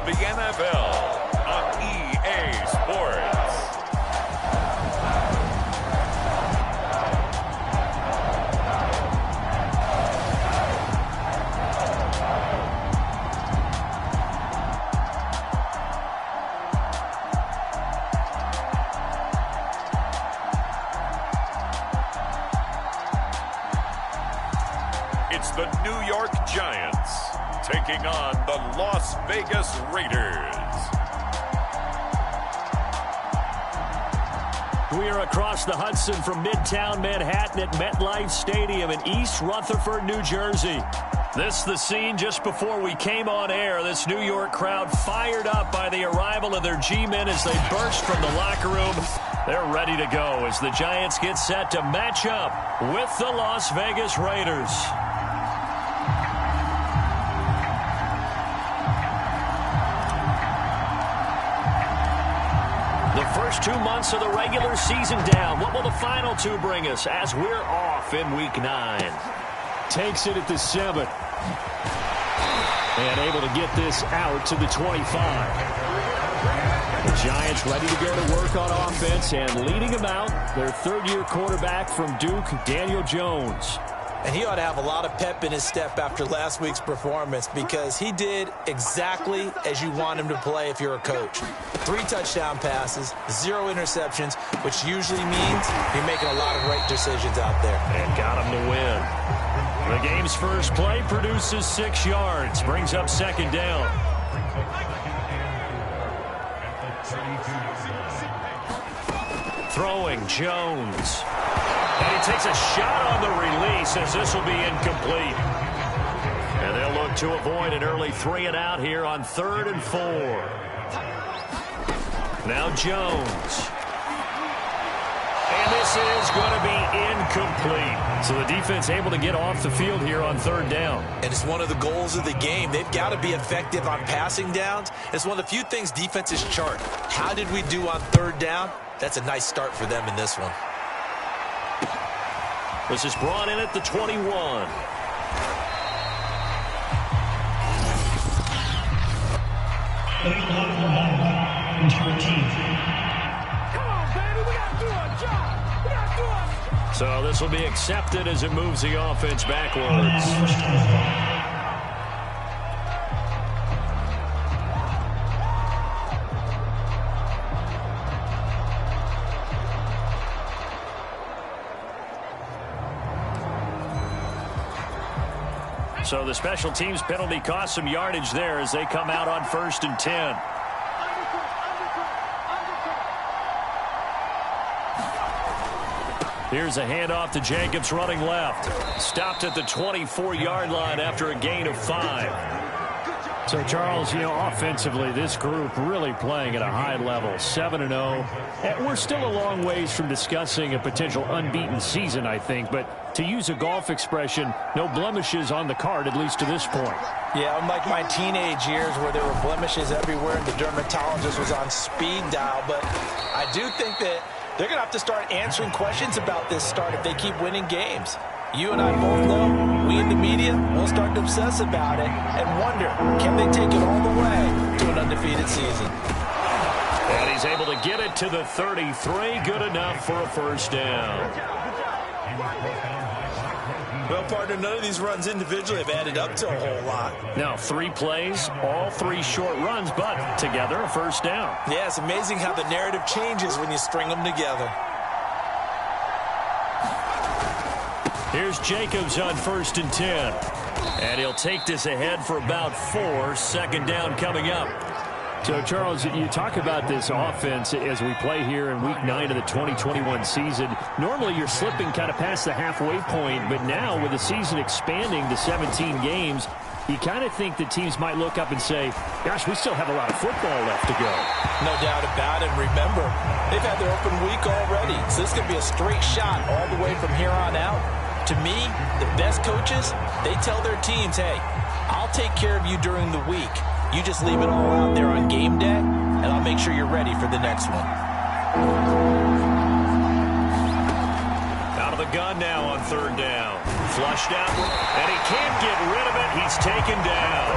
of the NFL on EA Sports. It's the New York Giants taking on the Las Vegas Raiders. We are across the Hudson from Midtown Manhattan at MetLife Stadium in East Rutherford, New Jersey. This is the scene just before we came on air. This New York crowd fired up by the arrival of their G-men as they burst from the locker room. They're ready to go as the Giants get set to match up with the Las Vegas Raiders. First 2 months of the regular season down. What will the final two bring us as we're off in Week 9? Takes it at the 7. And able to get this out to the 25. The Giants ready to go to work on offense and leading them out, their third-year quarterback from Duke, Daniel Jones. And he ought to have a lot of pep in his step after last week's performance because he did exactly as you want him to play if you're a coach. 3 touchdown passes, 0 interceptions, which usually means you're making a lot of right decisions out there. And got him to win. The game's first play produces 6 yards, brings up second down. Throwing Jones. And he takes a shot on the release as this will be incomplete. And they'll look to avoid an early 3-and-out here on 3rd and 4. Now Jones. And this is going to be incomplete. So the defense able to get off the field here on 3rd down. And it's one of the goals of the game. They've got to be effective on passing downs. It's one of the few things defenses chart. How did we do on 3rd down? That's a nice start for them in this one. This is brought in at the 21. So this will be accepted as it moves the offense backwards. So the special teams penalty cost some yardage there as they come out on 1st and 10. Here's a handoff to Jacobs running left. Stopped at the 24-yard line after a gain of 5. So, Charles, you know, offensively, this group really playing at a high level, 7-0. And we're still a long ways from discussing a potential unbeaten season, I think. But to use a golf expression, no blemishes on the card, at least to this point. Yeah, unlike my teenage years where there were blemishes everywhere and the dermatologist was on speed dial. But I do think that they're going to have to start answering questions about this start if they keep winning games. You and I both know, we in the media will start to obsess about it and wonder, can they take it all the way to an undefeated season? And he's able to get it to the 33. Good enough for a first down. Well, partner, none of these runs individually have added up to a whole lot. Now, 3 plays, all 3 short runs, but together a first down. Yeah, it's amazing how the narrative changes when you string them together. Here's Jacobs on 1st and 10. And he'll take this ahead for about 4. Second down coming up. So, Charles, you talk about this offense as we play here in Week 9 of the 2021 season. Normally, you're slipping kind of past the halfway point, but now with the season expanding to 17 games, you kind of think that teams might look up and say, gosh, we still have a lot of football left to go. No doubt about it. Remember, they've had their open week already, so this could be a straight shot all the way from here on out. To me, the best coaches, they tell their teams, hey, I'll take care of you during the week. You just leave it all out there on game day, and I'll make sure you're ready for the next one. Out of the gun now on 3rd down. Flushed out, and he can't get rid of it. He's taken down.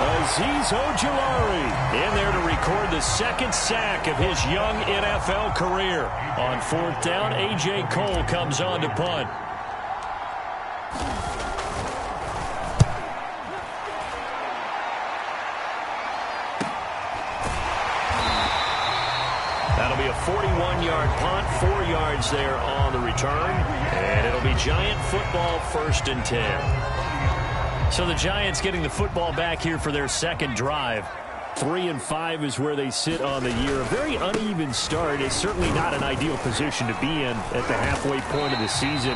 Azeez Ojulari in there to record the second sack of his young NFL career. On fourth down, A.J. Cole comes on to punt. That'll be a 41-yard punt, 4 yards there on the return. And it'll be Giant football, 1st and 10. So the Giants getting the football back here for their second drive. 3-5 is where they sit on the year. A very uneven start. It's certainly not an ideal position to be in at the halfway point of the season.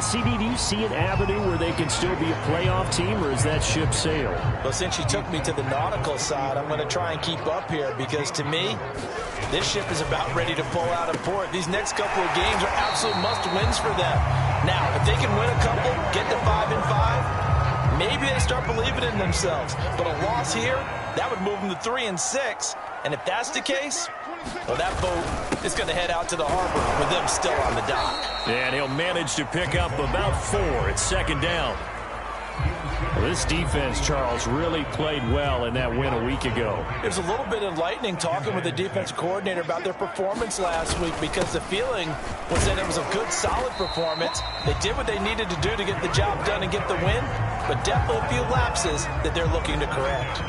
CD, do you see an avenue where they can still be a playoff team, or is that ship sailed? Well, since you took me to the nautical side, I'm going to try and keep up here because, to me, this ship is about ready to pull out of port. These next couple of games are absolute must-wins for them. Now, if they can win a couple, get to 5-5, maybe they start believing in themselves. But a loss here, that would move them to 3-6. And if that's the case, well, that boat is going to head out to the harbor with them still on the dock. And he'll manage to pick up about 4. It's 2nd down. Well, this defense, Charles, really played well in that win a week ago. There's a little bit enlightening talking with the defensive coordinator about their performance last week because the feeling was that it was a good, solid performance. They did what they needed to do to get the job done and get the win, but definitely a few lapses that they're looking to correct.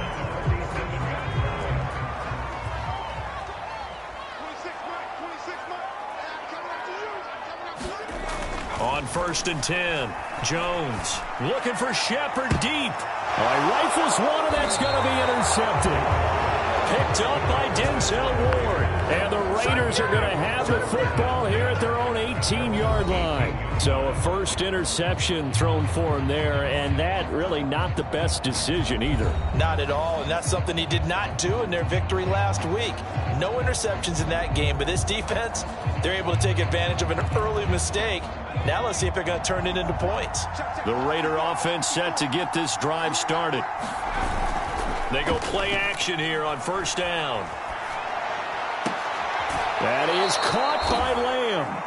On 1st and 10, Jones looking for Shepard deep. Rifles one, and that's going to be intercepted. Picked up by Denzel Ward. And the Raiders are going to have the football here at their own 18-yard line. So a first interception thrown for him there, and that really not the best decision either. Not at all, and that's something he did not do in their victory last week. No interceptions in that game, but this defense, they're able to take advantage of an early mistake. Now let's see if they're going to turn it into points. The Raider offense set to get this drive started. They go play action here on 1st down. That is caught by Lamb.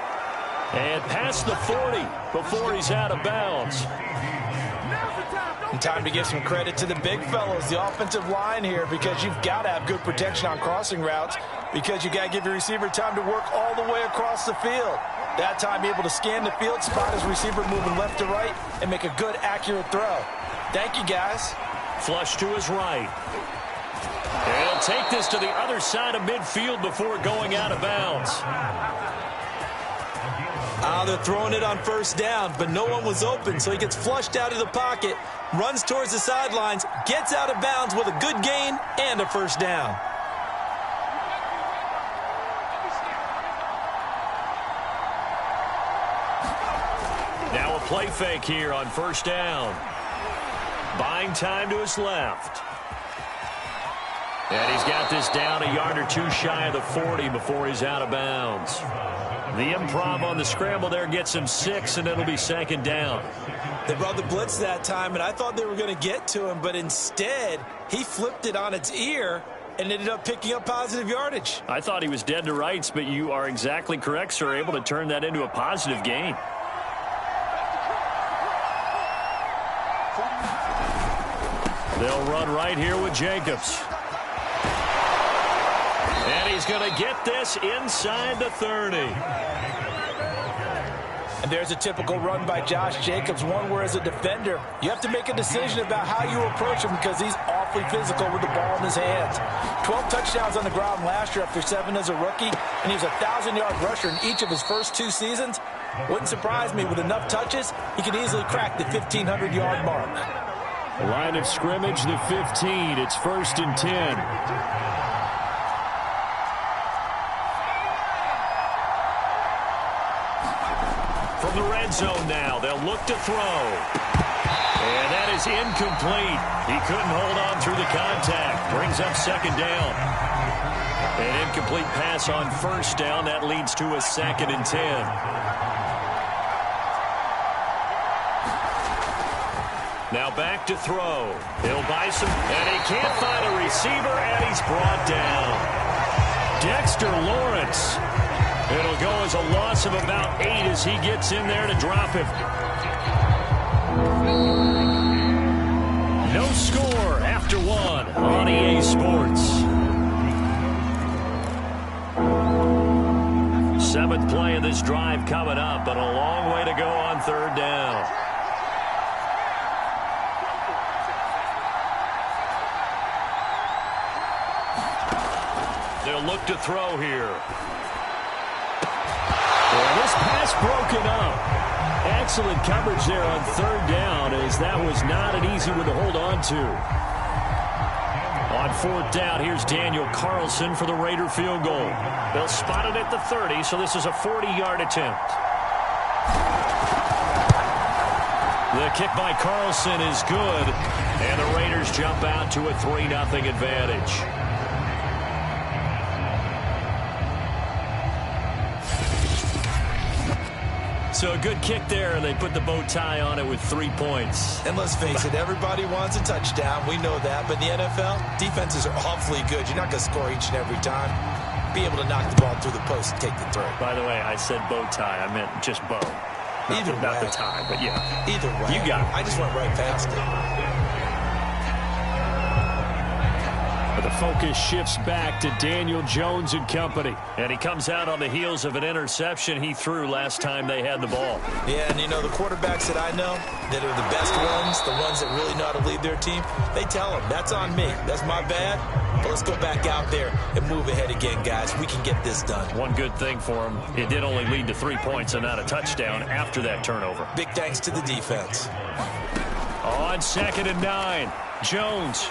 And past the 40 before he's out of bounds. And time to give some credit to the big fellows, the offensive line here, because you've got to have good protection on crossing routes because you got to give your receiver time to work all the way across the field. That time, be able to scan the field, spot his receiver moving left to right, and make a good, accurate throw. Thank you, guys. Flush to his right. And he'll take this to the other side of midfield before going out of bounds. They're throwing it on 1st down, but no one was open, so he gets flushed out of the pocket, runs towards the sidelines, gets out of bounds with a good gain and a 1st down. Now a play fake here on 1st down. Buying time to his left. And he's got this down a yard or 2 shy of the 40 before he's out of bounds. The improv on the scramble there gets him 6, and it'll be 2nd down. They brought the blitz that time, and I thought they were going to get to him, but instead he flipped it on its ear and ended up picking up positive yardage. I thought he was dead to rights, but you are exactly correct, sir, able to turn that into a positive gain. They'll run right here with Jacobs. And he's going to get this inside the 30. And there's a typical run by Josh Jacobs, one where as a defender, you have to make a decision about how you approach him because he's awfully physical with the ball in his hands. 12 touchdowns on the ground last year after 7 as a rookie, and he was a 1,000-yard rusher in each of his first 2 seasons. Wouldn't surprise me, with enough touches, he could easily crack the 1,500-yard mark. Line of scrimmage, the 15. It's 1st and 10. From the red zone now, they'll look to throw. And that is incomplete. He couldn't hold on through the contact. Brings up 2nd down. An incomplete pass on 1st down. That leads to a 2nd and 10. Now back to throw. He'll buy some, and he can't find a receiver, and he's brought down. Dexter Lawrence. It'll go as a loss of about 8 as he gets in there to drop him. No score after after one on EA Sports. Seventh play of this drive coming up, but a long way to go on third down. They'll look to throw here. Well, this pass broken up. Excellent coverage there on third down, as that was not an easy one to hold on to. On fourth down, here's Daniel Carlson for the Raider field goal. They'll spot it at the 30, so this is a 40-yard attempt. The kick by Carlson is good, and the Raiders jump out to a 3-0 advantage. So a good kick there, and they put the bow tie on it with 3 points. And let's face it, everybody wants a touchdown. We know that. But in the NFL, defenses are awfully good. You're not going to score each and every time. Be able to knock the ball through the post and take the throw. By the way, I said bow tie. I meant just bow. Either way. Not the tie, but yeah. Either way. You got it. I just went right past it. But the focus shifts back to Daniel Jones and company. And he comes out on the heels of an interception he threw last time they had the ball. Yeah, and you know, the quarterbacks that I know that are the best ones, the ones that really know how to lead their team, they tell them, that's on me. That's my bad. But let's go back out there and move ahead again, guys. We can get this done. One good thing for him, it did only lead to 3 points and not a touchdown after that turnover. Big thanks to the defense. On 2nd and 9, Jones.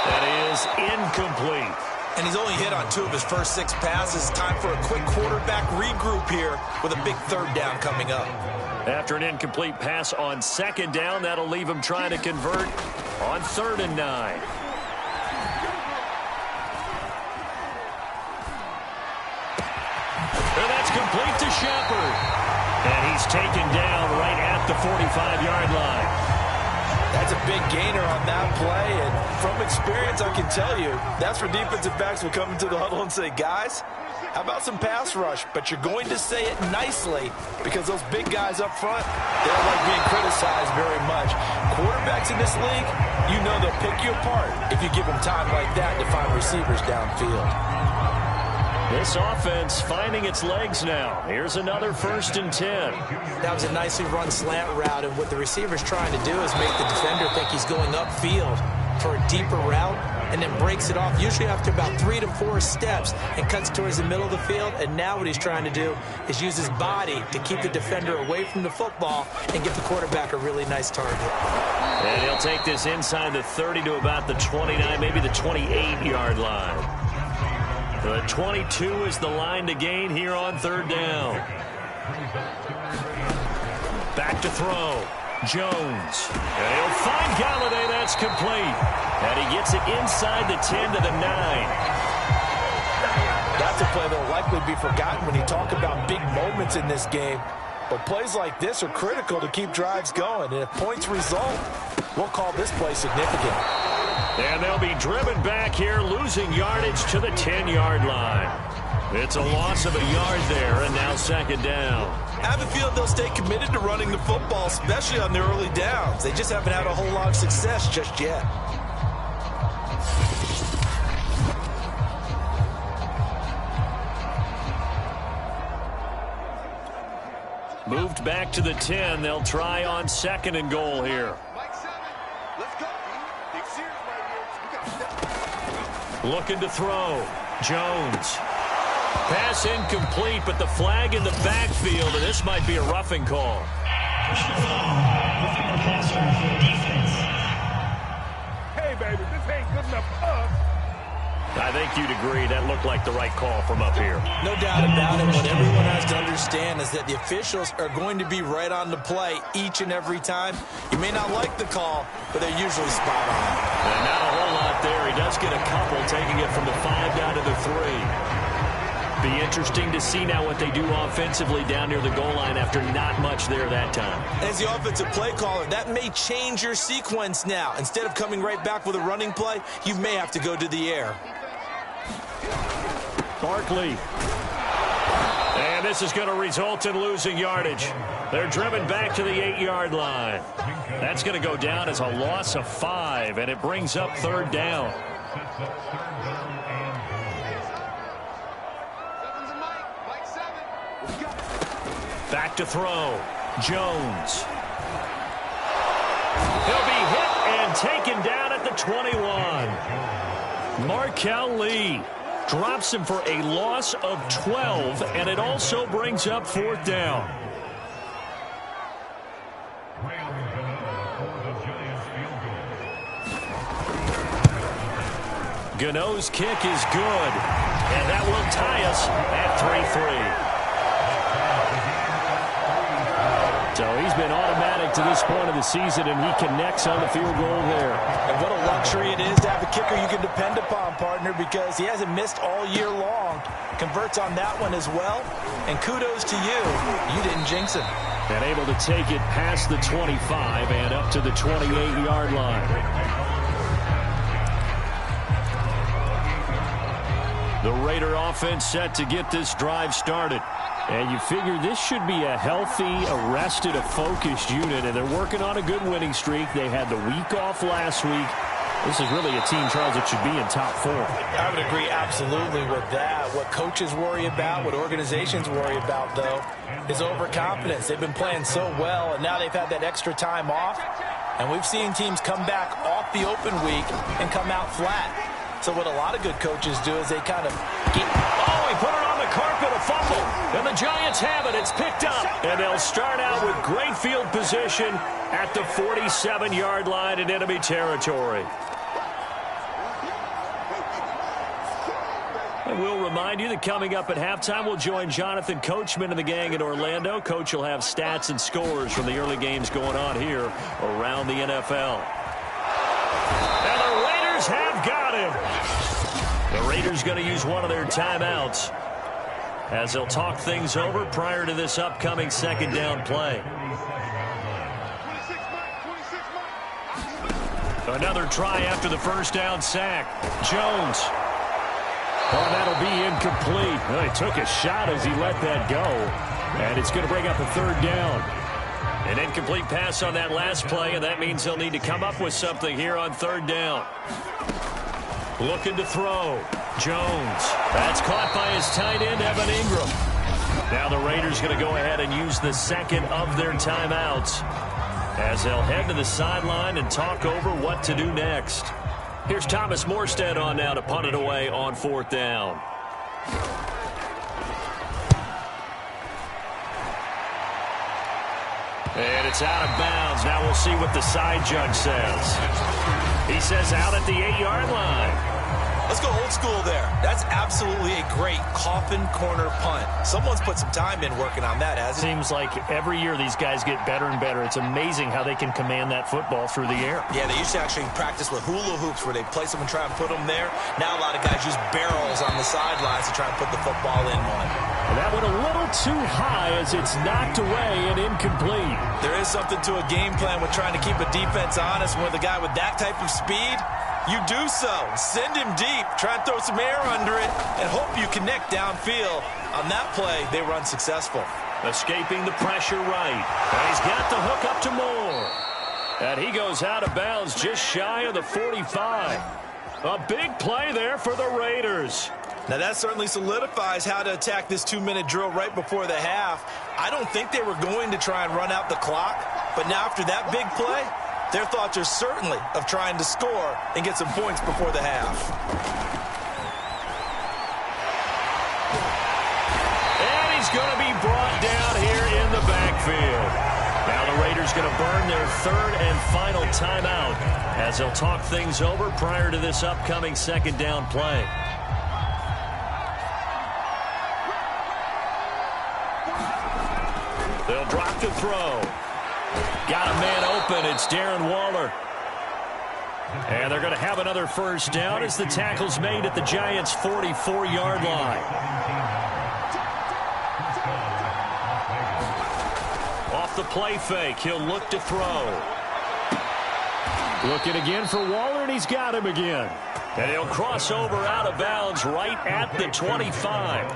That is incomplete. And he's only hit on 2 of his first 6 passes. Time for a quick quarterback regroup here with a big third down coming up. After an incomplete pass on 2nd down, that'll leave him trying to convert on 3rd and 9. And that's complete to Shepard. And he's taken down right at the 45-yard line. That's a big gainer on that play, and from experience, I can tell you, that's where defensive backs will come into the huddle and say, guys, how about some pass rush? But you're going to say it nicely because those big guys up front, they don't like being criticized very much. Quarterbacks in this league, you know they'll pick you apart if you give them time like that to find receivers downfield. This offense finding its legs now. Here's another 1st and 10. That was a nicely run slant route, and what the receiver's trying to do is make the defender think he's going upfield for a deeper route, and then breaks it off, usually after about 3 to 4 steps, and cuts towards the middle of the field. And now what he's trying to do is use his body to keep the defender away from the football and give the quarterback a really nice target. And he'll take this inside the 30 to about the 29, maybe the 28-yard line. The 22 is the line to gain here on 3rd down. Back to throw. Jones. And he'll find Galladay. That's complete. And he gets it inside the 10 to the 9. That's a play that will likely be forgotten when you talk about big moments in this game. But plays like this are critical to keep drives going. And if points result, we'll call this play significant. And they'll be driven back here, losing yardage to the 10-yard line. It's a loss of a yard there, and now 2nd down. I have a feeling they'll stay committed to running the football, especially on their early downs. They just haven't had a whole lot of success just yet. Moved back to the 10. They'll try on 2nd and goal here. Looking to throw. Jones. Pass incomplete, but the flag in the backfield, and this might be a roughing call. Hey, baby, this ain't good enough for us. I think you'd agree that looked like the right call from up here. No doubt about it. What everyone has to understand is that the officials are going to be right on the play each and every time. You may not like the call, but they're usually spot on. And not a whole lot there. He does get a couple, taking it from the 5 down to the 3. Be interesting to see now what they do offensively down near the goal line after not much there that time. As the offensive play caller, that may change your sequence now. Instead of coming right back with a running play, you may have to go to the air. Barkley. And this is going to result in losing yardage. They're driven back to the 8-yard line. That's going to go down as a loss of 5, and it brings up 3rd down. Back to throw. Jones. He'll be hit and taken down at the 21. Markel Lee drops him for a loss of 12, and it also brings up 4th down. Gano's kick is good, and that will tie us at 3-3. So he's been automatic to this point of the season, and he connects on the field goal there. And what a luxury it is to have a kicker you can depend upon, partner, because he hasn't missed all year long. Converts on that one as well. And kudos to you. You didn't jinx him. And able to take it past the 25 and up to the 28-yard line. The Raider offense set to get this drive started. And you figure this should be a healthy, arrested, a focused unit, and they're working on a good winning streak. They had the week off last week. This is really a team, Charles, that should be in top 4. I would agree absolutely with that. What coaches worry about, what organizations worry about, though, is overconfidence. They've been playing so well, and now they've had that extra time off. And we've seen teams come back off the open week and come out flat. So what a lot of good coaches do is they kind of get... Oh, he put it on the carpet, a fumble. And the Giants have it. It's picked up. And they'll start out with great field position at the 47-yard line in enemy territory. And we'll remind you that coming up at halftime, we'll join Jonathan Coachman and the gang in Orlando. Coach will have stats and scores from the early games going on here around the NFL. And the Raiders have got him. The Raiders going to use one of their timeouts as they'll talk things over prior to this upcoming 2nd down play. Another try after the 1st down sack. Jones. Oh, that'll be incomplete. Well, he took a shot as he let that go. And it's going to bring up a 3rd down. An incomplete pass on that last play, and that means they'll need to come up with something here on 3rd down. Looking to throw. Jones. That's caught by his tight end, Evan Ingram. Now the Raiders going to go ahead and use the 2nd of their timeouts as they'll head to the sideline and talk over what to do next. Here's Thomas Morstead on now to punt it away on 4th down. And it's out of bounds. Now we'll see what the side judge says. He says out at the 8-yard line. Let's go old school there. That's absolutely a great coffin corner punt. Someone's put some time in working on that, hasn't it? Seems like every year these guys get better and better. It's amazing how they can command that football through the air. Yeah, they used to actually practice with hula hoops where they place them and try and put them there. Now a lot of guys use barrels on the sidelines to try and put the football in one. And that went a little too high as it's knocked away and incomplete. There is something to a game plan with trying to keep a defense honest. With a guy with that type of speed, you do so. Send him deep. Try and throw some air under it and hope you connect downfield. On that play, they were unsuccessful. Escaping the pressure right. And he's got the hook up to Moore. And he goes out of bounds just shy of the 45. A big play there for the Raiders. Now that certainly solidifies how to attack this 2-minute drill right before the half. I don't think they were going to try and run out the clock, but now after that big play, their thoughts are certainly of trying to score and get some points before the half. And he's going to be brought down here in the backfield. Now the Raiders going to burn their 3rd and final timeout as they'll talk things over prior to this upcoming 2nd down play. They'll drop to throw. Got a man open. It's Darren Waller. And they're going to have another 1st down as the tackle's made at the Giants' 44-yard line. Off the play fake, he'll look to throw. Looking again for Waller, and he's got him again. And he'll cross over out of bounds right at the 25.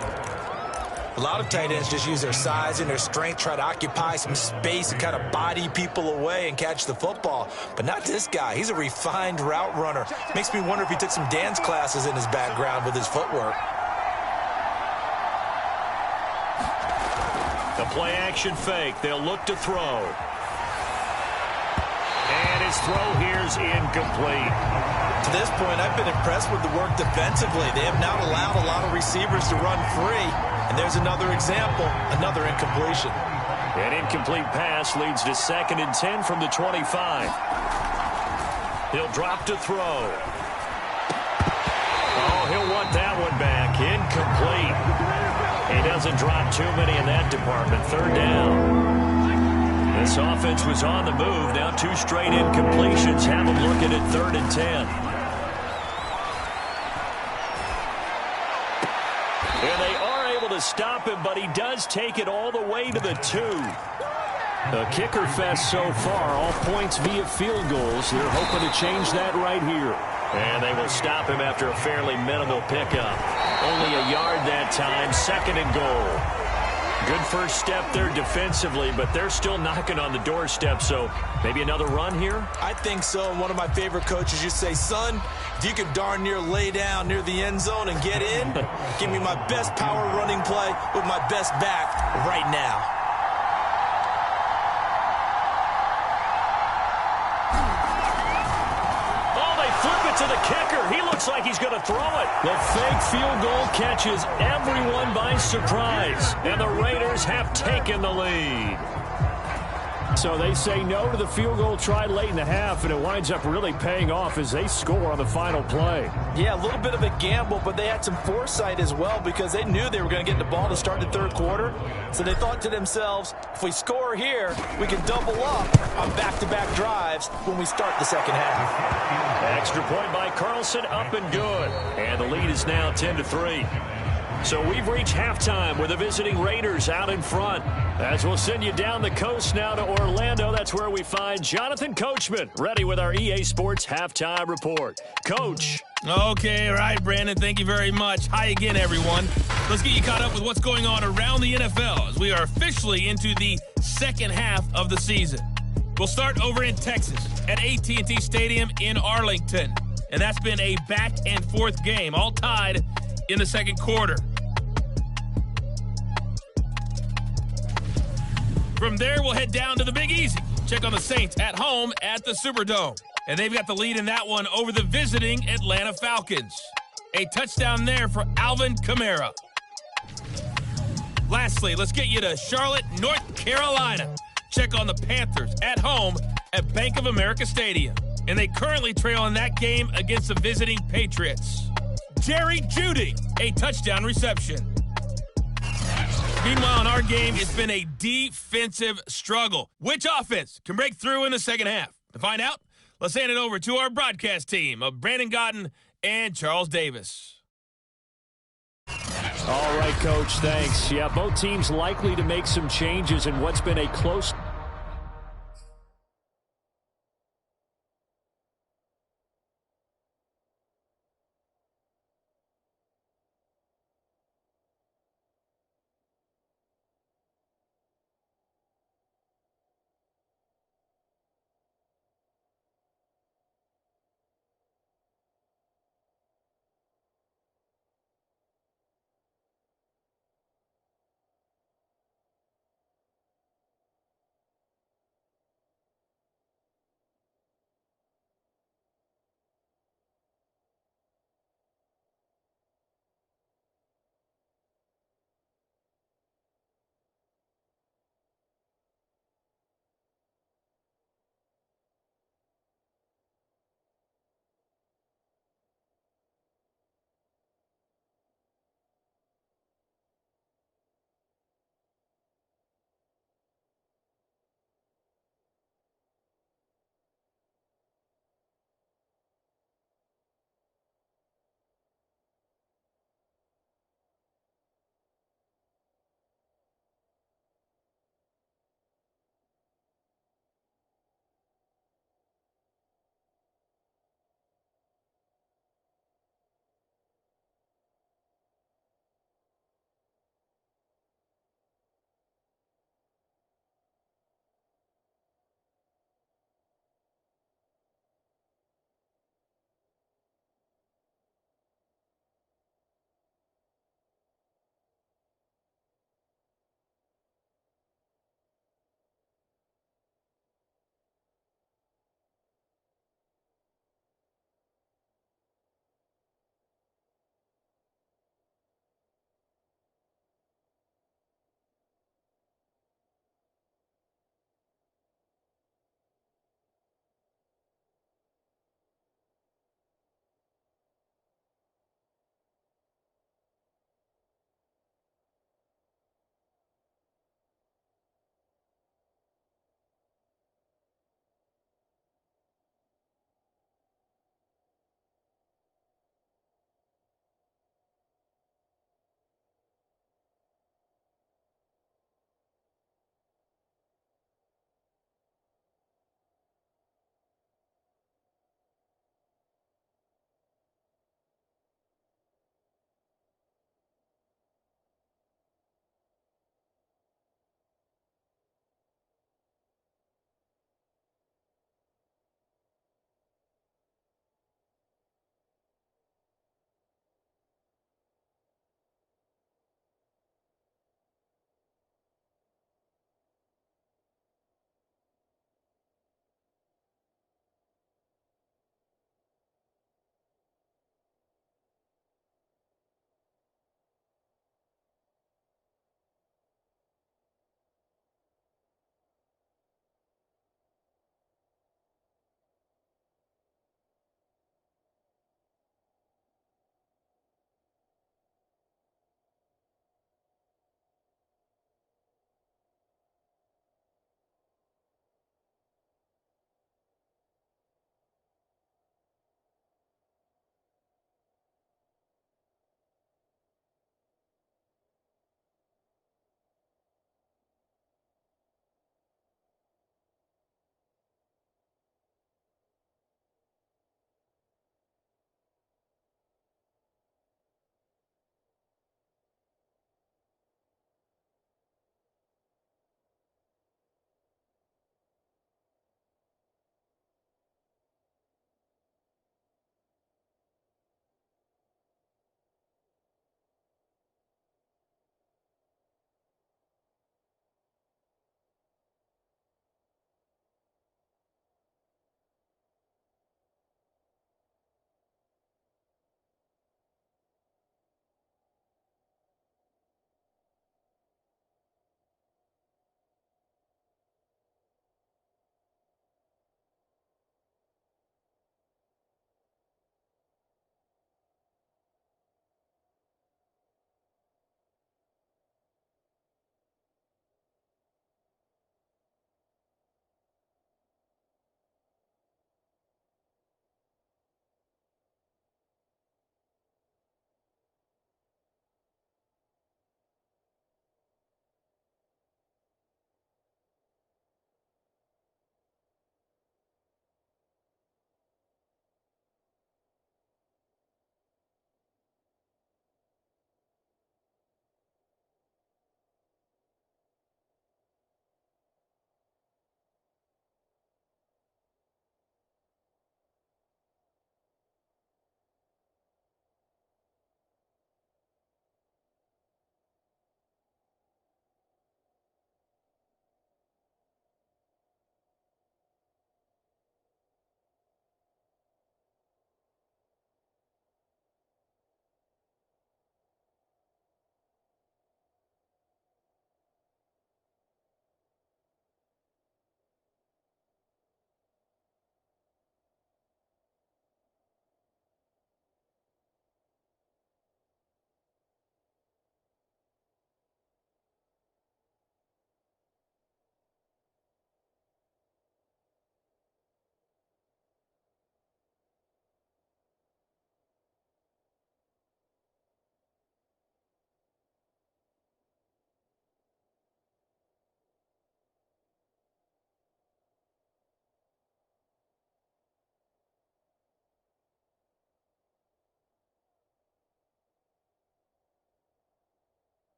A lot of tight ends just use their size and their strength, try to occupy some space and kind of body people away and catch the football. But not this guy. He's a refined route runner. Makes me wonder if he took some dance classes in his background with his footwork. The play action fake. They'll look to throw. And his throw here's incomplete. To this point, I've been impressed with the work defensively. They have not allowed a lot of receivers to run free. And there's another example, another incompletion. An incomplete pass leads to 2nd and 10 from the 25. He'll drop to throw. Oh, he'll want that one back. Incomplete. He doesn't drop too many in that department. 3rd down. This offense was on the move. Now 2 straight incompletions have them looking at 3rd and 10. And they are able to stop him, but he does take it all the way to the 2. The kicker fest so far, all points via field goals. They're hoping to change that right here. And they will stop him after a fairly minimal pickup. Only a yard that time, 2nd and goal. Good first step there defensively, but they're still knocking on the doorstep, so maybe another run here? I think so. And one of my favorite coaches used to say, son, if you could darn near lay down near the end zone and get in, give me my best power running play with my best back right now. To the kicker. He looks like he's going to throw it. The fake field goal catches everyone by surprise. And the Raiders have taken the lead. So they say no to the field goal try late in the half, and it winds up really paying off as they score on the final play. Yeah, a little bit of a gamble, but they had some foresight as well because they knew they were going to get the ball to start the 3rd quarter. So they thought to themselves, if we score here, we can double up on back-to-back drives when we start the 2nd half. Extra point by Carlson, up and good. And the lead is now 10-3. So we've reached halftime with the visiting Raiders out in front. As we'll send you down the coast now to Orlando, that's where we find Jonathan Coachman, ready with our EA Sports Halftime Report. Coach. Okay, all right, Brandon, thank you very much. Hi again, everyone. Let's get you caught up with what's going on around the NFL as we are officially into the 2nd half of the season. We'll start over in Texas at AT&T Stadium in Arlington. And that's been a back-and-forth game, all tied in the 2nd quarter. From there, we'll head down to the Big Easy. Check on the Saints at home at the Superdome. And they've got the lead in that one over the visiting Atlanta Falcons. A touchdown there for Alvin Kamara. Lastly, let's get you to Charlotte, North Carolina. Check on the Panthers at home at Bank of America Stadium. And they currently trail in that game against the visiting Patriots. Jerry Jeudy, a touchdown reception. Meanwhile, in our game, it's been a defensive struggle. Which offense can break through in the 2nd half? To find out, let's hand it over to our broadcast team of Brandon Gotten and Charles Davis. All right, Coach, thanks. Yeah, both teams likely to make some changes in what's been a close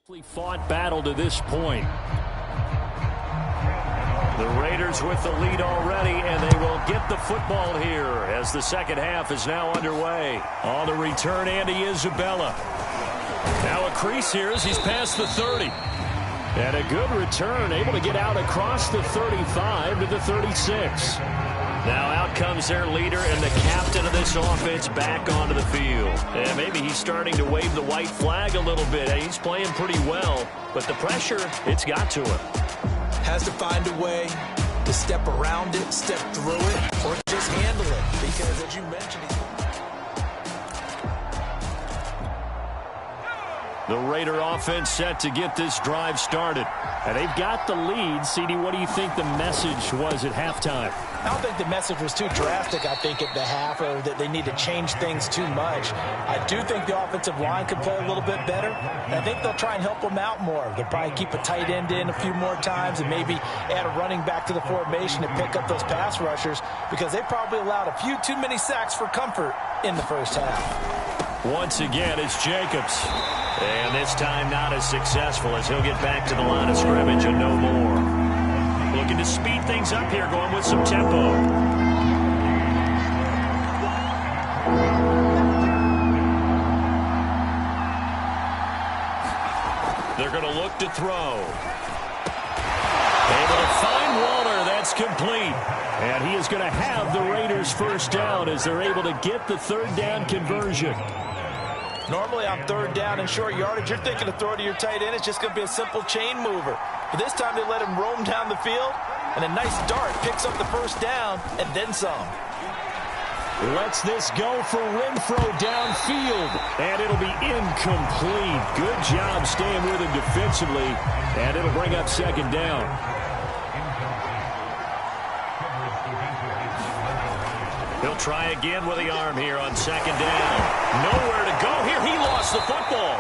Fought battle to this point. The Raiders with the lead already, and they will get the football here as the second half is now underway. On the return, Andy Isabella. Now a crease here as he's past the 30. And a good return, able to get out across the 35 to the 36. Now out comes their leader and the captain of this offense back onto the field. And maybe he's starting to wave the white flag a little bit. He's playing pretty well, but the pressure, it's got to him. Has to find a way to step around it, step through it, or just handle it. Because as you mentioned, the Raider offense set to get this drive started. And they've got the lead. CD, what do you think the message was at halftime? I don't think the message was too drastic, I think, at the half, or that they need to change things too much. I do think the offensive line could play a little bit better, and I think they'll try and help them out more. They'll probably keep a tight end in a few more times and maybe add a running back to the formation to pick up those pass rushers, because they probably allowed a few too many sacks for comfort in the first half. Once again, it's Jacobs. And this time not as successful as he'll get back to the line of scrimmage and no more. Looking to speed things up here, going with some tempo. They're going to look to throw. Able to find Waller. That's complete. And he is going to have the Raiders first down as they're able to get the third down conversion. Normally on third down and short yardage, you're thinking of throw to your tight end. It's just going to be a simple chain mover. But this time they let him roam down the field, and a nice dart picks up the first down and then some. Lets this go for Renfro downfield, and it'll be incomplete. Good job staying with him defensively, and it'll bring up second down. He'll try again with the arm here on second down. Nowhere to go here. He lost the football.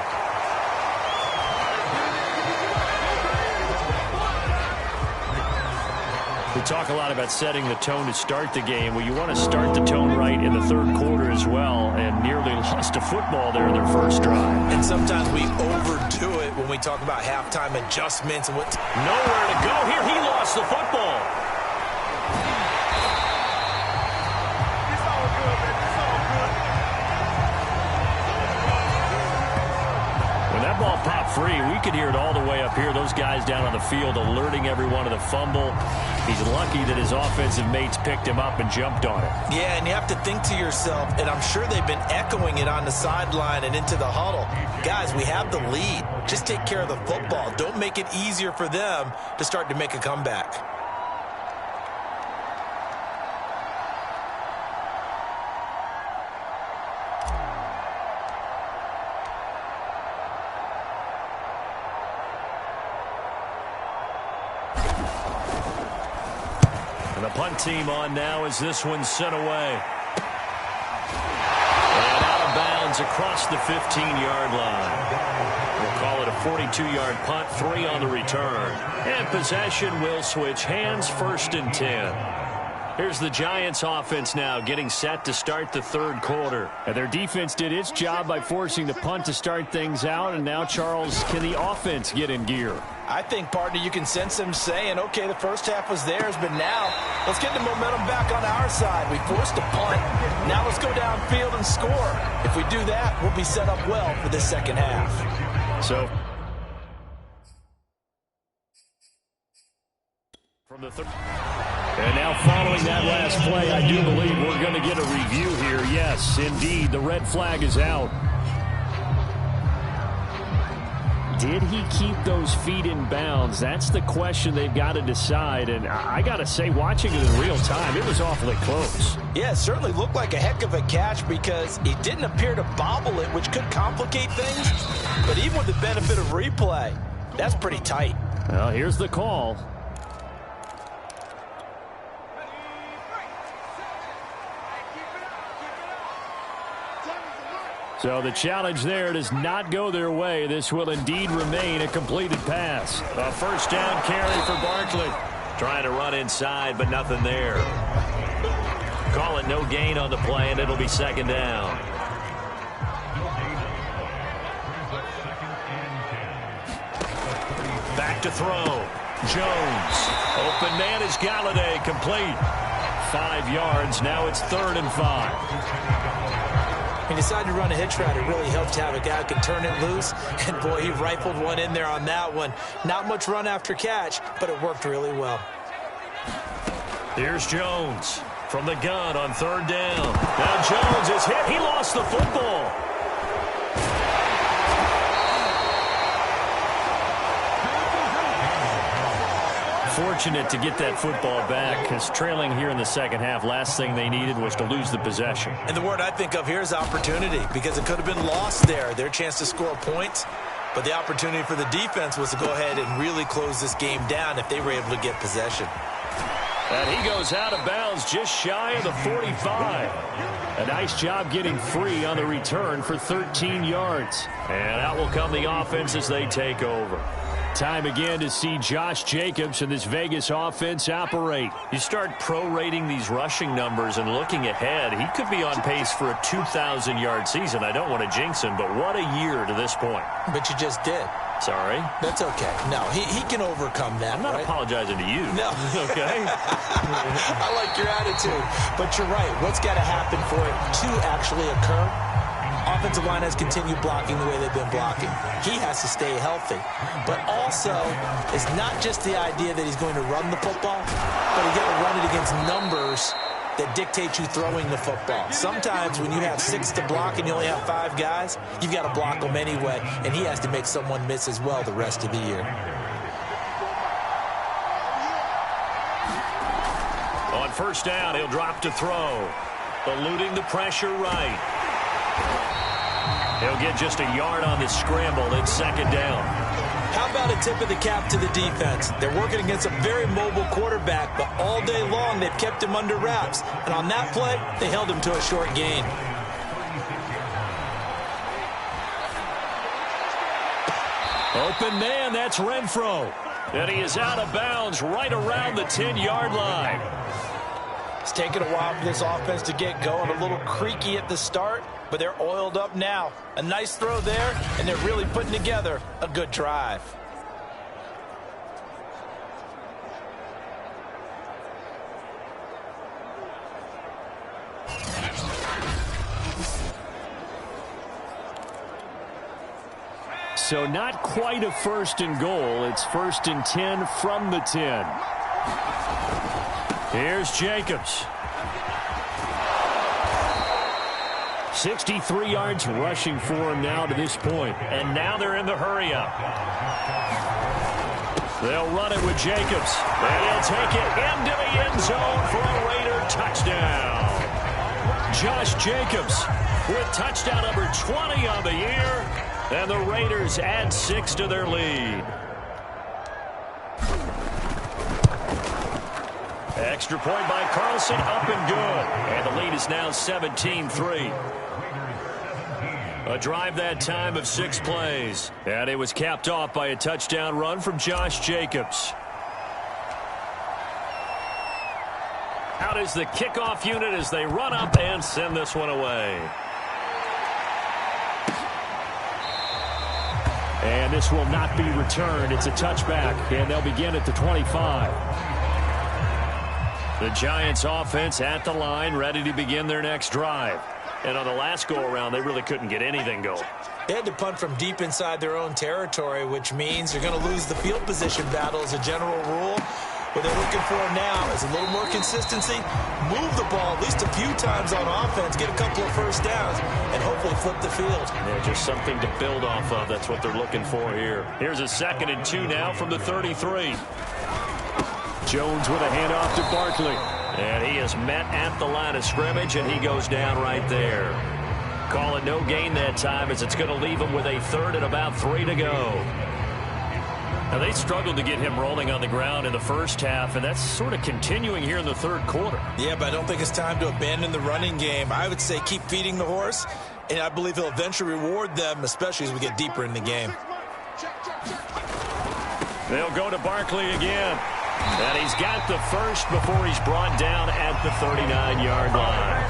We talk a lot about setting the tone to start the game. Well, you want to start the tone right in the third quarter as well, and nearly lost a football there in their first drive. And sometimes we overdo it when we talk about halftime adjustments and what. Nowhere to go here. He lost the football. Ball popped free. We could hear it all the way up here. Those guys down on the field alerting everyone of the fumble. He's lucky that his offensive mates picked him up and jumped on it. Yeah, and you have to think to yourself, and I'm sure they've been echoing it on the sideline and into the huddle. Guys, we have the lead. Just take care of the football. Don't make it easier for them to start to make a comeback. Punt team on now as this one's sent away. And out of bounds across the 15-yard line. We'll call it a 42-yard punt, 3 on the return. And possession will switch hands, 1st and 10. Here's the Giants offense now getting set to start the third quarter. And their defense did its job by forcing the punt to start things out. And now, Charles, can the offense get in gear? I think, partner, you can sense them saying, okay, the first half was theirs, but now let's get the momentum back on our side. We forced a punt. Now let's go downfield and score. If we do that, we'll be set up well for this second half. So, from the third. And now following that last play, I do believe we're going to get a review here. Yes, indeed, the red flag is out. Did he keep those feet in bounds? That's the question they've got to decide. And I got to say, watching it in real time, it was awfully close. Yeah, it certainly looked like a heck of a catch because he didn't appear to bobble it, which could complicate things. But even with the benefit of replay, that's pretty tight. Well, here's the call. So the challenge there does not go their way. This will indeed remain a completed pass. A first down carry for Barkley. Trying to run inside, but nothing there. Call it no gain on the play, and it'll be second down. to throw. Jones. Open man is Galladay, complete. 5 yards. Now it's 3rd and 5. He decided to run a hitch route. It really helped to have a guy who can turn it loose. And, boy, he rifled one in there on that one. Not much run after catch, but it worked really well. Here's Jones from the gun on 3rd down. Now Jones is hit. He lost the football. Fortunate to get that football back, because trailing here in the second half, last thing they needed was to lose the possession. And the word I think of here is opportunity, because it could have been lost there. Their chance to score points, but the opportunity for the defense was to go ahead and really close this game down if they were able to get possession. And he goes out of bounds just shy of the 45. A nice job getting free on the return for 13 yards. And out will come the offense as they take over. Time again to see Josh Jacobs and this Vegas offense operate. You start prorating these rushing numbers and looking ahead, he could be on pace for a 2,000-yard season. I don't want to jinx him, but what a year to this point. But you just did. Sorry? That's okay. No, he can overcome that. I'm not apologizing to you. No. Okay? I like your attitude. But you're right. What's got to happen for it to actually occur? Offensive line has continued blocking the way they've been blocking. He has to stay healthy. But also, it's not just the idea that he's going to run the football, but he's got to run it against numbers that dictate you throwing the football. Sometimes when you have 6 to block and you only have 5 guys, you've got to block them anyway, and he has to make someone miss as well the rest of the year. On 1st down, he'll drop to throw. Eluding the pressure right. He'll get just a yard on this scramble. It's 2nd down. How about a tip of the cap to the defense? They're working against a very mobile quarterback, but all day long they've kept him under wraps. And on that play, they held him to a short gain. Open man, that's Renfro. And he is out of bounds right around the 10-yard line. It's taken a while for this offense to get going. A little creaky at the start, but they're oiled up now. A nice throw there, and they're really putting together a good drive. So not quite a 1st and goal. It's 1st and 10 from the 10. Here's Jacobs. 63 yards rushing for him now to this point. And now they're in the hurry-up. They'll run it with Jacobs. And he'll take it into the end zone for a Raider touchdown. Josh Jacobs with touchdown number 20 on the year. And the Raiders add 6 to their lead. Extra point by Carlson, up and good. And the lead is now 17-3. A drive that time of 6 plays. And it was capped off by a touchdown run from Josh Jacobs. Out is the kickoff unit as they run up and send this one away. And this will not be returned. It's a touchback, and they'll begin at the 25. The Giants offense at the line, ready to begin their next drive. And on the last go-around, they really couldn't get anything going. They had to punt from deep inside their own territory, which means they're going to lose the field position battle as a general rule. What they're looking for now is a little more consistency, move the ball at least a few times on offense, get a couple of 1st downs, and hopefully flip the field. Yeah, just something to build off of. That's what they're looking for here. Here's a 2nd and 2 now from the 33. Jones with a handoff to Barkley. And he is met at the line of scrimmage, and he goes down right there. Call it no gain that time, as it's going to leave him with a 3rd and about 3 to go. Now, they struggled to get him rolling on the ground in the first half, and that's sort of continuing here in the 3rd quarter. Yeah, but I don't think it's time to abandon the running game. I would say keep feeding the horse, and I believe he'll eventually reward them, especially as we get deeper in the game. They'll go to Barkley again. And he's got the 1st before he's brought down at the 39-yard line.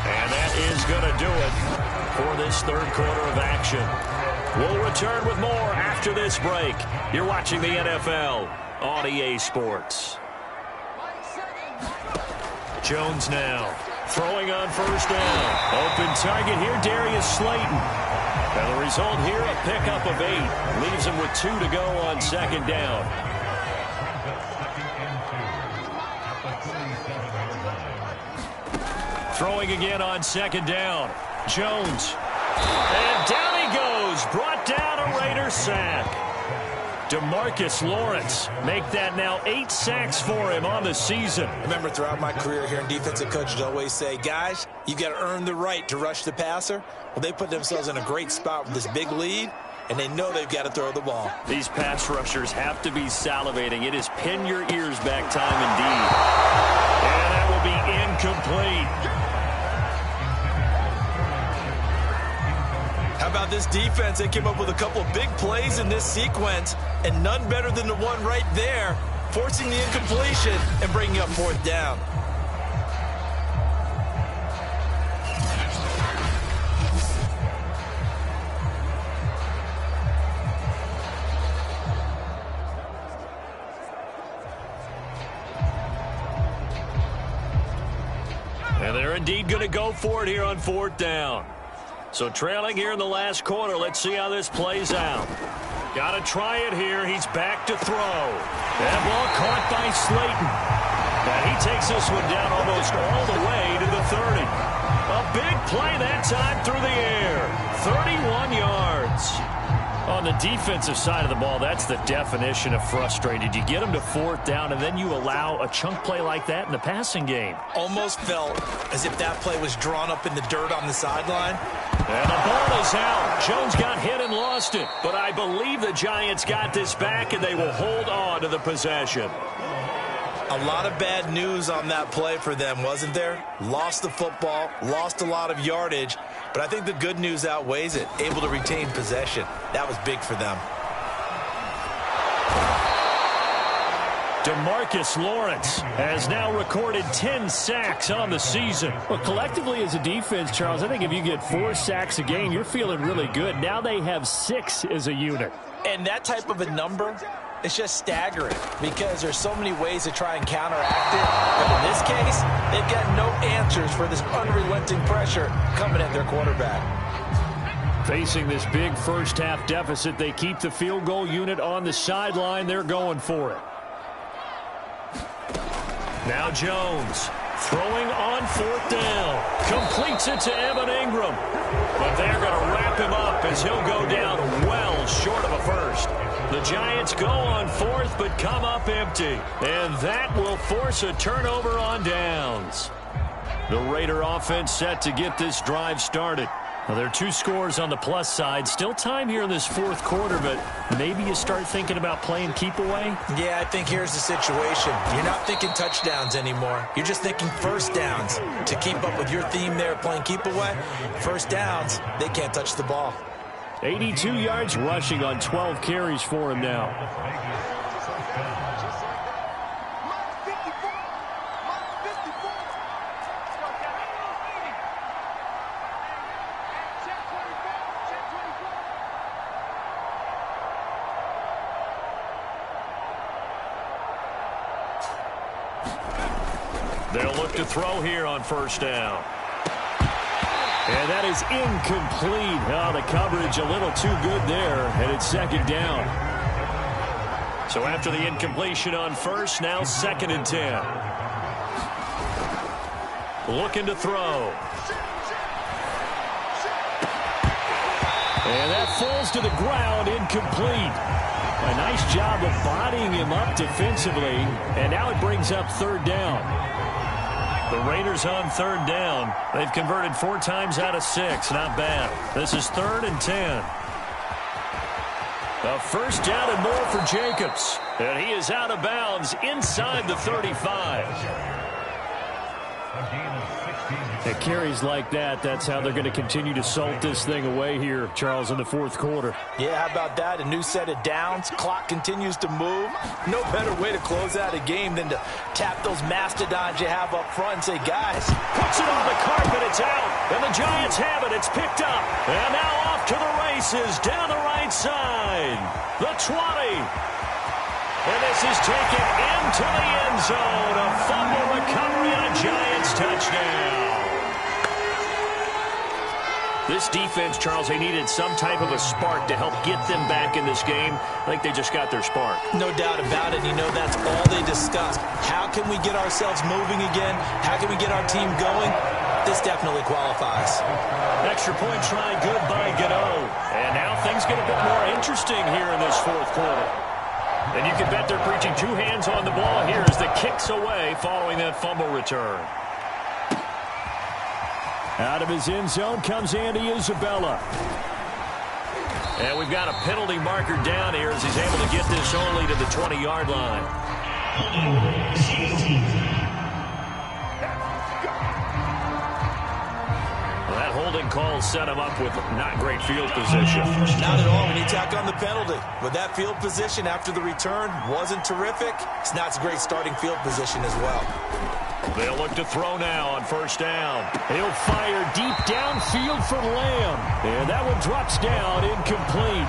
And that is going to to do it for this third quarter of action. We'll return with more after this break. You're watching the NFL on EA Sports. Jones now throwing on first down. Open target here, Darius Slayton. And the result here, a pickup of 8. Leaves him with 2 to go on second down. Throwing again on second down. Jones. And down he goes. Brought down a Raider sack. DeMarcus Lawrence make that now 8 sacks for him on the season. Remember, throughout my career here in defensive coaches always say, guys, you got to earn the right to rush the passer. Well, they put themselves in a great spot with this big lead, and they know they've got to throw the ball. These pass rushers have to be salivating. It is pin your ears back time indeed. And that will be incomplete. How about this defense? They came up with a couple of big plays in this sequence, and none better than the one right there, forcing the incompletion and bringing up fourth down. And they're indeed going to go for it here on fourth down. So trailing here in the last quarter. Let's see how this plays out. Got to try it here. He's back to throw. That ball caught by Slayton. And he takes this one down almost all the way to the 30. A big play that time through the air. 31 yards. On the defensive side of the ball, that's the definition of frustrated. You get them to fourth down, and then you allow a chunk play like that in the passing game. Almost felt as if that play was drawn up in the dirt on the sideline. And the ball is out. Jones got hit and lost it. But I believe the Giants got this back, and they will hold on to the possession. A lot of bad news on that play for them, wasn't there? Lost the football, lost a lot of yardage, but I think the good news outweighs it. Able to retain possession. That was big for them. DeMarcus Lawrence has now recorded 10 sacks on the season. Well, collectively as a defense, Charles, I think if you get 4 sacks a game, you're feeling really good. Now they have 6 as a unit. And that type of a number, it's just staggering because there's so many ways to try and counteract it. But in this case, they've got no answers for this unrelenting pressure coming at their quarterback. Facing this big first-half deficit, they keep the field goal unit on the sideline. They're going for it. Now Jones throwing on fourth down. Completes it to Evan Ingram. But they're going to wrap him up as he'll go down well short of a first. The Giants go on fourth but come up empty. And that will force a turnover on downs. The Raider offense set to get this drive started. Well, there are 2 scores on the plus side. Still time here in this fourth quarter, but maybe you start thinking about playing keep away? Yeah, I think here's the situation. You're not thinking touchdowns anymore. You're just thinking first downs. To keep up with your theme there, playing keep away, first downs, they can't touch the ball. 82 yards rushing on 12 carries for him now. They'll look to throw here on first down. And that is incomplete. Oh, the coverage a little too good there, and it's second down. So after the incompletion on first, now 2nd and 10. Looking to throw. And that falls to the ground, incomplete. A nice job of bodying him up defensively, and now it brings up third down. The Raiders on third down. They've converted 4 times out of 6. Not bad. This is 3rd and 10. A first down and more for Jacobs. And he is out of bounds inside the 35. At carries like that, that's how they're going to continue to salt this thing away here, Charles, in the fourth quarter. Yeah, how about that? A new set of downs. Clock continues to move. No better way to close out a game than to tap those mastodons you have up front and say, guys. Puts it on the carpet. It's out. And the Giants have it. It's picked up. And now off to the races down the right side. The 20. And this is taken into the end zone. A fumble recovery and a Giants touchdown. This defense, Charles, they needed some type of a spark to help get them back in this game. I think they just got their spark. No doubt about it. You know, that's all they discussed. How can we get ourselves moving again? How can we get our team going? This definitely qualifies. Extra point try, good by Gano. And now things get a bit more interesting here in this fourth quarter. And you can bet they're preaching two hands on the ball here as the kick's away following that fumble return. Out of his end zone comes Andy Isabella. And we've got a penalty marker down here as he's able to get this only to the 20-yard line. Well, that holding call set him up with not great field position. Not at all when you tack on the penalty. With that field position after the return wasn't terrific. It's not a great starting field position as well. They'll look to throw now on first down. He'll fire deep downfield for Lamb. And that one drops down, incomplete.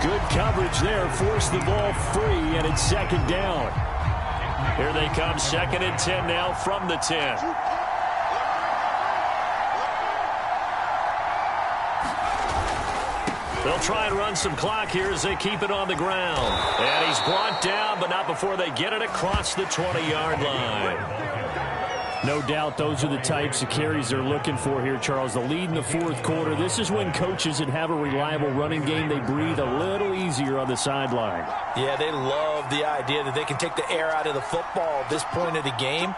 Good coverage there, forced the ball free, and it's second down. Here they come, 2nd and 10 now from the 10. They'll try and run some clock here as they keep it on the ground. And he's brought down, but not before they get it across the 20-yard line. No doubt those are the types of carries they're looking for here, Charles. The lead in the fourth quarter. This is when coaches that have a reliable running game, they breathe a little easier on the sideline. Yeah, they love the idea that they can take the air out of the football at this point of the game.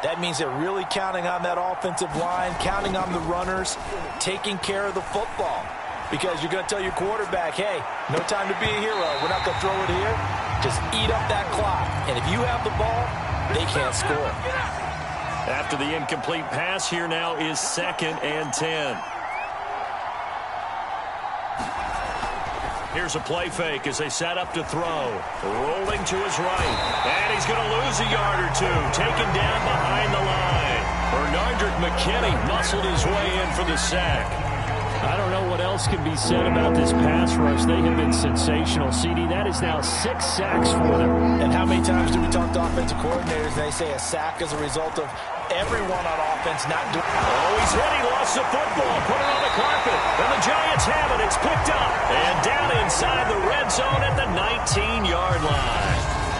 That means they're really counting on that offensive line, counting on the runners, taking care of the football. Because you're going to tell your quarterback, hey, no time to be a hero. We're not going to throw it here. Just eat up that clock. And if you have the ball, they can't score. After the incomplete pass, here now is 2nd and 10. Here's a play fake as they set up to throw. Rolling to his right. And he's going to lose a yard or two. Taken down behind the line. Bernardrick McKinney muscled his way in for the sack. I don't know what else can be said about this pass rush. They have been sensational. CD, that is now 6 sacks for them. And how many times do we talk to offensive coordinators and they say a sack is a result of everyone on offense not doing... Oh, he's hit. He lost the football. Put it on the carpet. And the Giants have it. It's picked up. And down inside the red zone at the 19-yard line.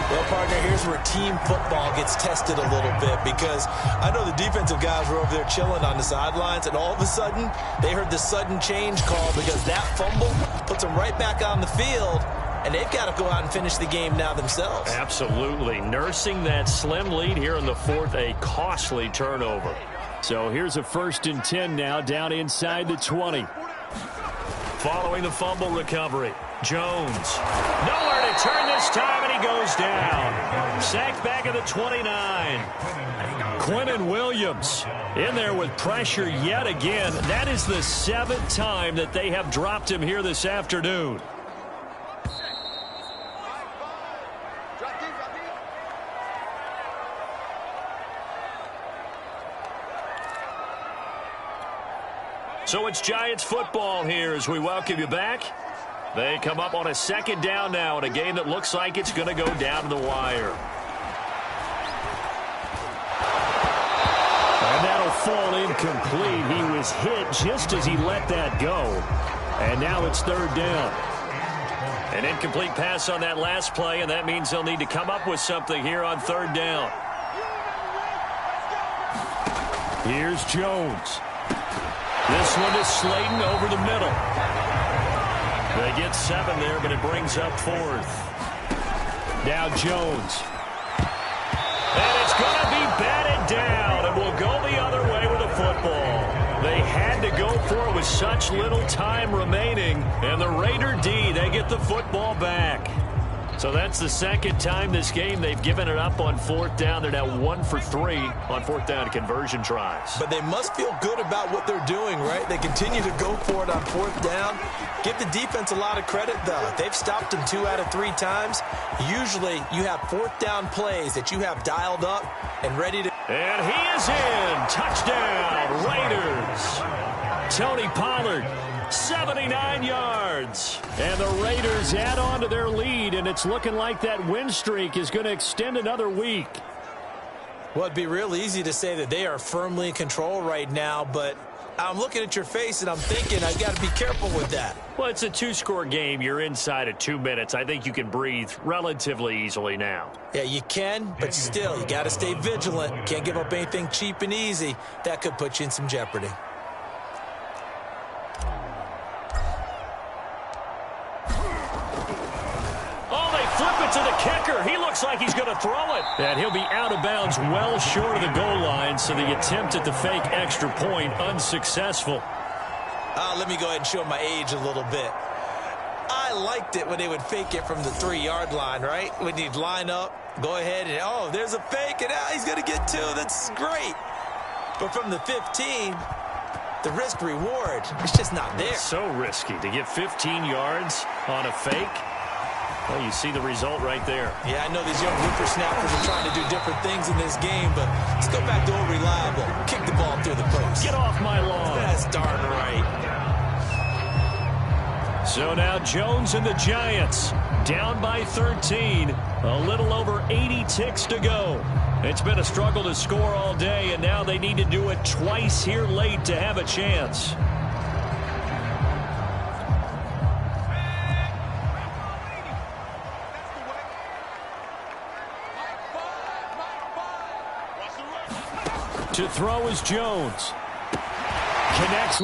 Well, partner, here's where team football gets tested a little bit because I know the defensive guys were over there chilling on the sidelines, and all of a sudden, they heard the sudden change call because that fumble puts them right back on the field, and they've got to go out and finish the game now themselves. Absolutely. Nursing that slim lead here in the fourth, a costly turnover. So here's a 1st and 10 now, down inside the 20. Following the fumble recovery, Jones. Nowhere to turn this time, and he goes down. Sacked back at the 29. Quinnen Williams in there with pressure yet again. That is the 7th time that they have dropped him here this afternoon. So it's Giants football here as we welcome you back. They come up on a 2nd down now in a game that looks like it's going to go down to the wire. And that'll fall incomplete. He was hit just as he let that go. And now it's 3rd down. An incomplete pass on that last play, and that means they'll need to come up with something here on 3rd down. Here's Jones. This one is Slayton over the middle. They get 7 there, but it brings up 4th. Now Jones. And it's going to be batted down, and will go the other way with the football. They had to go for it with such little time remaining, and the Raider D, they get the football back. So that's the 2nd time this game they've given it up on 4th down. They're now 1 for 3 on 4th down conversion tries. But they must feel good about what they're doing, right? They continue to go for it on 4th down. Give the defense a lot of credit, though. They've stopped them 2 out of 3 times. Usually, you have 4th down plays that you have dialed up and ready to... And he is in. Touchdown, Raiders. Tony Pollard, 79 yards. And the Raiders add on to their lead, and it's looking like that win streak is going to extend another week. Well, it'd be real easy to say that they are firmly in control right now, but I'm looking at your face and I'm thinking I've got to be careful with that. Well, it's a two-score game. You're inside of 2 minutes. I think you can breathe relatively easily now. Yeah, you can, but still, you got to stay vigilant. Can't give up anything cheap and easy. That could put you in some jeopardy. Oh, they flip it to the kicker. He looks like he's going to throw it. And he'll be out of bounds well short of the goal line, so the attempt at the fake extra point unsuccessful. Let me go ahead and show my age a little bit. I liked it when they would fake it from the 3-yard line, right? When you'd line up, go ahead and, oh, there's a fake, and he's going to get 2. That's great. But from the 15, the risk-reward, it's just not there. It's so risky to get 15 yards on a fake. Well, you see the result right there. Yeah, I know these young whippersnappers are trying to do different things in this game, but let's go back to old reliable. Kick the ball through the post. Get off my lawn. That's darn right. So now Jones and the Giants down by 13. A little over 80 ticks to go. It's been a struggle to score all day, and now they need to do it twice here late to have a chance. To throw is Jones. Connects.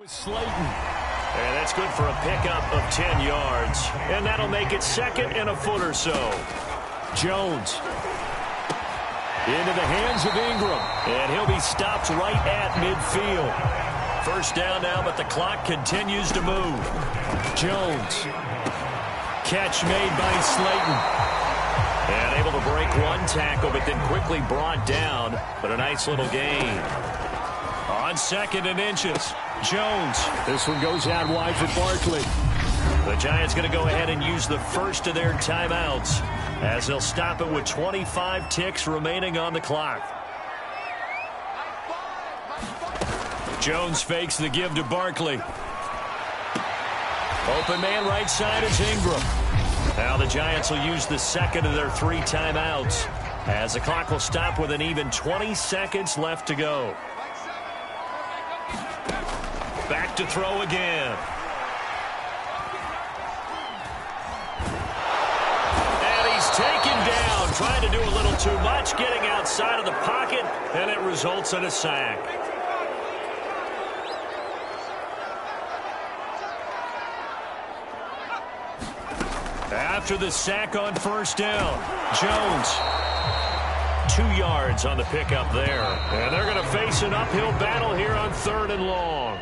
Slayton. And that's good for a pickup of 10 yards. And that'll make it 2nd and a foot or so. Jones. Into the hands of Ingram. And he'll be stopped right at midfield. First down now, but the clock continues to move. Jones. Catch made by Slayton. And able to break one tackle, but then quickly brought down. But a nice little gain. On 2nd and inches, Jones. This one goes out wide for Barkley. The Giants going to go ahead and use the first of their timeouts as they'll stop it with 25 ticks remaining on the clock. Jones fakes the give to Barkley. Open man right side is Ingram. Now the Giants will use the second of their 3 timeouts as the clock will stop with an even 20 seconds left to go. Back to throw again. And he's taken down, trying to do a little too much, getting outside of the pocket, and it results in a sack. After the sack on first down, Jones. 2 yards on the pickup there. And they're going to face an uphill battle here on 3rd and long.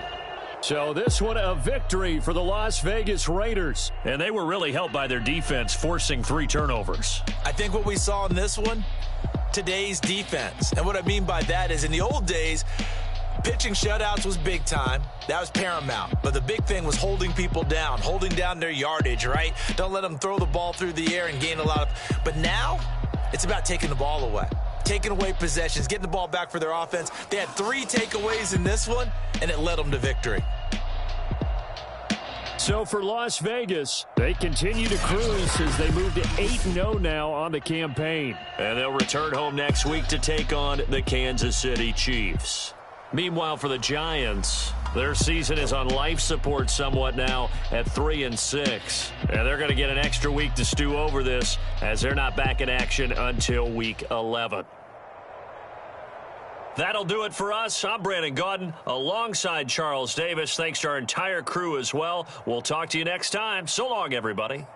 So this one a victory for the Las Vegas Raiders. And they were really helped by their defense, forcing 3 turnovers. I think what we saw in this one, today's defense. And what I mean by that is in the old days, pitching shutouts was big time. That was paramount. But the big thing was holding people down, holding down their yardage, right? Don't let them throw the ball through the air and gain a lot of... But now, it's about taking the ball away. Taking away possessions, getting the ball back for their offense. They had 3 takeaways in this one, and it led them to victory. So for Las Vegas, they continue to cruise as they move to 8-0 now on the campaign. And they'll return home next week to take on the Kansas City Chiefs. Meanwhile, for the Giants, their season is on life support somewhat now at 3-6. And they're going to get an extra week to stew over this as they're not back in action until week 11. That'll do it for us. I'm Brandon Gaudin alongside Charles Davis. Thanks to our entire crew as well. We'll talk to you next time. So long, everybody.